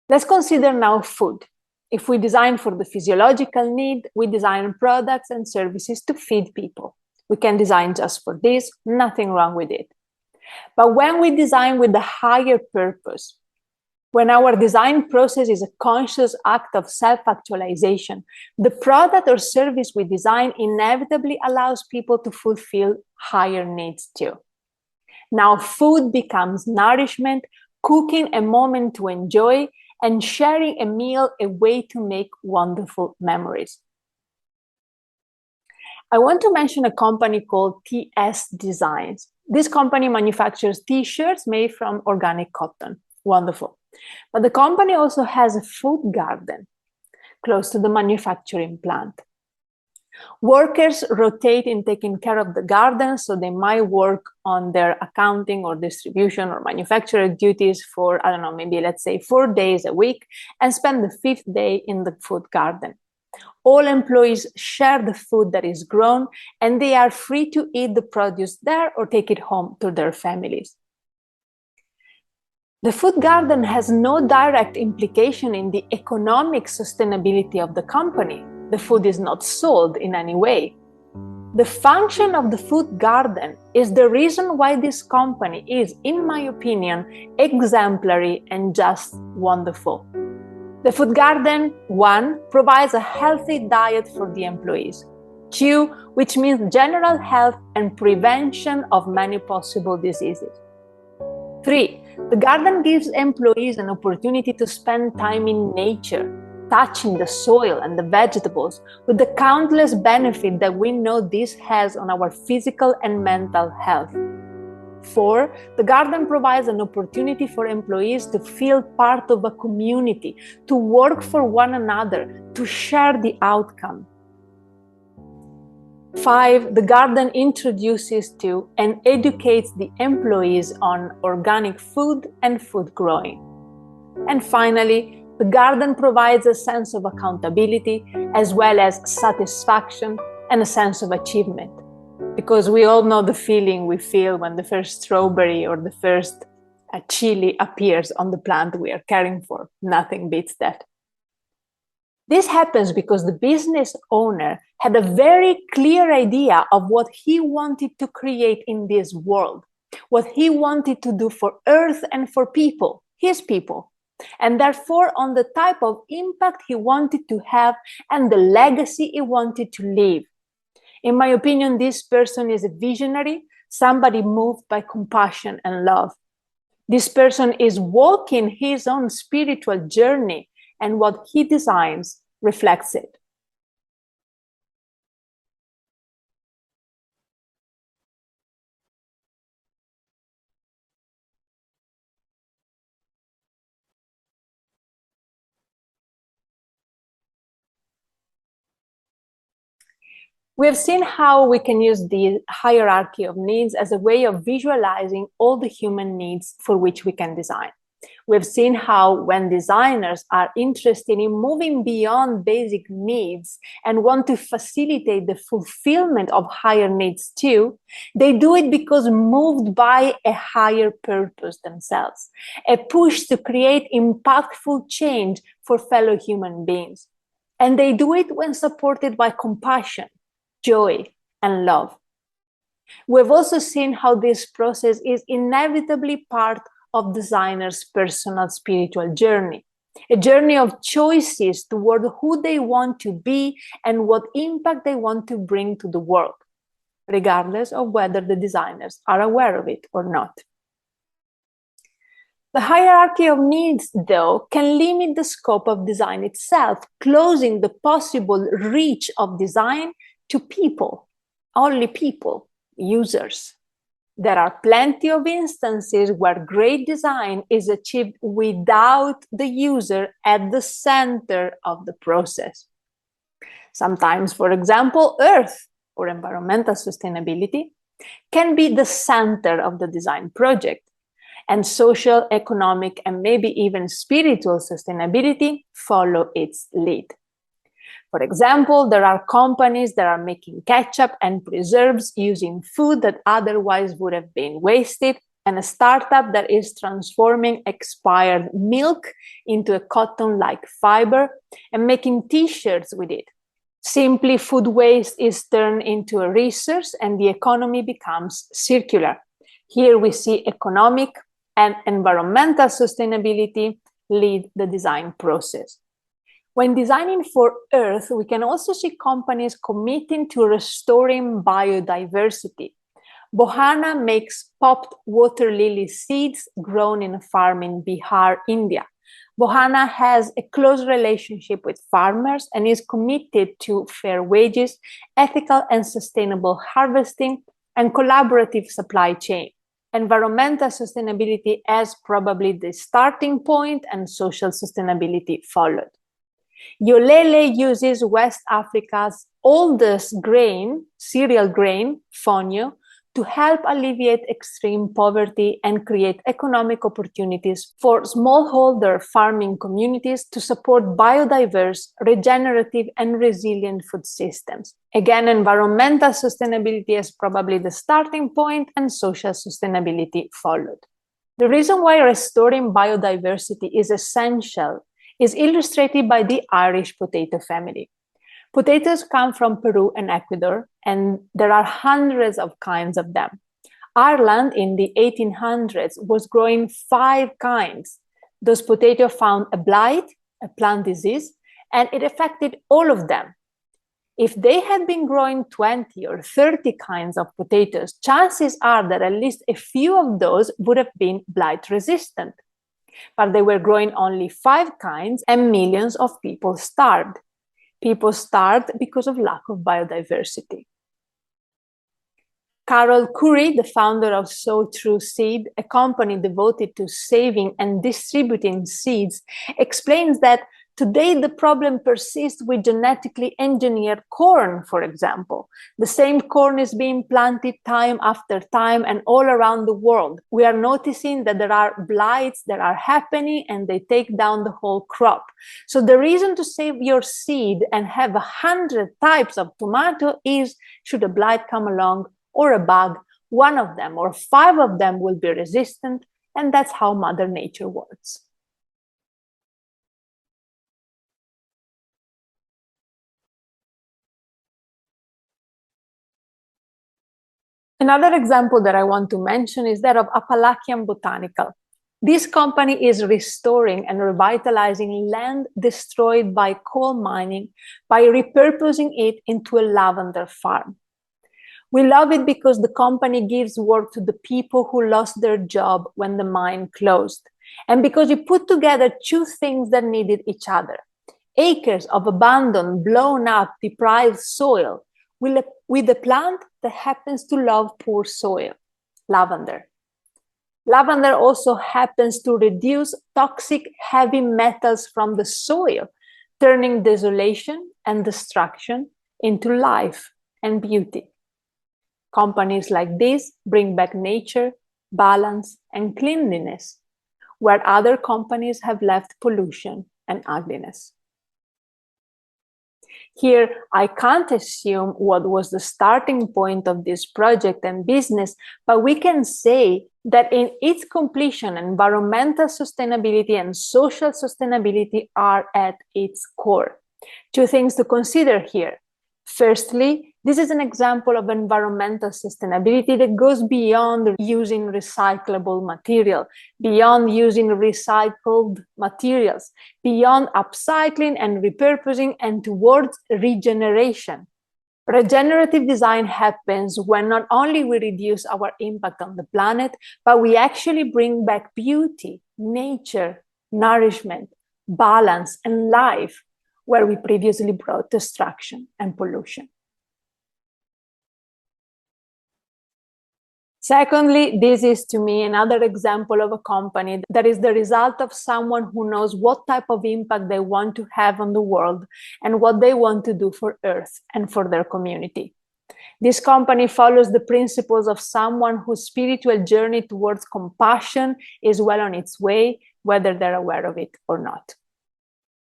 Let's consider now food. If we design for the physiological need, we design products and services to feed people. We can design just for this, nothing wrong with it. But when we design with a higher purpose, when our design process is a conscious act of self-actualization, the product or service we design inevitably allows people to fulfill higher needs too. Now food becomes nourishment, cooking a moment to enjoy, and sharing a meal a way to make wonderful memories. I want to mention a company called TS Designs. This company manufactures t-shirts made from organic cotton. Wonderful. But the company also has a food garden close to the manufacturing plant. Workers rotate in taking care of the garden, so they might work on their accounting or distribution or manufacturer duties for, I don't know, maybe let's say 4 days a week, and spend the 5th day in the food garden. All employees share the food that is grown, and they are free to eat the produce there or take it home to their families. The food garden has no direct implication in the economic sustainability of the company. The food is not sold in any way. The function of the food garden is the reason why this company is, in my opinion, exemplary and just wonderful. The food garden, 1, provides a healthy diet for the employees. 2, which means general health and prevention of many possible diseases. 3, the garden gives employees an opportunity to spend time in nature, touching the soil and the vegetables, with the countless benefits that we know this has on our physical and mental health. 4, the garden provides an opportunity for employees to feel part of a community, to work for one another, to share the outcome. 5, the garden introduces to and educates the employees on organic food and food growing. And finally, the garden provides a sense of accountability as well as satisfaction and a sense of achievement. Because we all know the feeling we feel when the first strawberry or the first chili appears on the plant we are caring for. Nothing beats that. This happens because the business owner had a very clear idea of what he wanted to create in this world, what he wanted to do for Earth and for people, his people, and therefore on the type of impact he wanted to have and the legacy he wanted to leave. In my opinion, this person is a visionary, somebody moved by compassion and love. This person is walking his own spiritual journey, and what he designs reflects it. We have seen how we can use the hierarchy of needs as a way of visualizing all the human needs for which we can design. We've seen how when designers are interested in moving beyond basic needs and want to facilitate the fulfillment of higher needs too, they do it because moved by a higher purpose themselves, a push to create impactful change for fellow human beings. And they do it when supported by compassion, joy, and love. We've also seen how this process is inevitably part of designers' personal spiritual journey, a journey of choices toward who they want to be and what impact they want to bring to the world, regardless of whether the designers are aware of it or not. The hierarchy of needs, though, can limit the scope of design itself, closing the possible reach of design to people, only people, users. There are plenty of instances where great design is achieved without the user at the center of the process. Sometimes, for example, Earth or environmental sustainability can be the center of the design project, and social, economic, and maybe even spiritual sustainability follow its lead. For example, there are companies that are making ketchup and preserves using food that otherwise would have been wasted, and a startup that is transforming expired milk into a cotton-like fiber and making t-shirts with it. Simply, food waste is turned into a resource and the economy becomes circular. Here we see economic and environmental sustainability lead the design process. When designing for Earth, we can also see companies committing to restoring biodiversity. Bohana makes popped water lily seeds grown in a farm in Bihar, India. Bohana has a close relationship with farmers and is committed to fair wages, ethical and sustainable harvesting, and collaborative supply chain. Environmental sustainability as probably the starting point, and social sustainability followed. Yolele uses West Africa's oldest grain, cereal grain, fonio, to help alleviate extreme poverty and create economic opportunities for smallholder farming communities to support biodiverse, regenerative, and resilient food systems. Again, environmental sustainability is probably the starting point, and social sustainability followed. The reason why restoring biodiversity is essential is illustrated by the Irish potato family. Potatoes come from Peru and Ecuador, and there are hundreds of kinds of them. Ireland in the 1800s was growing 5 kinds. Those potatoes found a blight, a plant disease, and it affected all of them. If they had been growing 20 or 30 kinds of potatoes, chances are that at least a few of those would have been blight resistant. But they were growing only 5 kinds, and millions of people starved. People starved because of lack of biodiversity. Carol Curry, the founder of Sow True Seed, a company devoted to saving and distributing seeds, explains that today the problem persists with genetically engineered corn, for example. The same corn is being planted time after time and all around the world. We are noticing that there are blights that are happening and they take down the whole crop. So the reason to save your seed and have 100 types of tomato is, should a blight come along or a bug, one of them or 5 of them will be resistant, and that's how Mother Nature works. Another example that I want to mention is that of Appalachian Botanical. This company is restoring and revitalizing land destroyed by coal mining by repurposing it into a lavender farm. We love it because the company gives work to the people who lost their job when the mine closed, and because it put together 2 things that needed each other: acres of abandoned, blown up, deprived soil with a plant that happens to love poor soil, lavender. Lavender also happens to reduce toxic heavy metals from the soil, turning desolation and destruction into life and beauty. Companies like this bring back nature, balance, and cleanliness, where other companies have left pollution and ugliness. Here, I can't assume what was the starting point of this project and business, but we can say that in its completion, environmental sustainability and social sustainability are at its core. 2 things to consider here. Firstly, this is an example of environmental sustainability that goes beyond using recyclable material, beyond using recycled materials, beyond upcycling and repurposing, and towards regeneration. Regenerative design happens when not only we reduce our impact on the planet, but we actually bring back beauty, nature, nourishment, balance, and life, where we previously brought destruction and pollution. Secondly, this is to me another example of a company that is the result of someone who knows what type of impact they want to have on the world and what they want to do for Earth and for their community. This company follows the principles of someone whose spiritual journey towards compassion is well on its way, whether they're aware of it or not.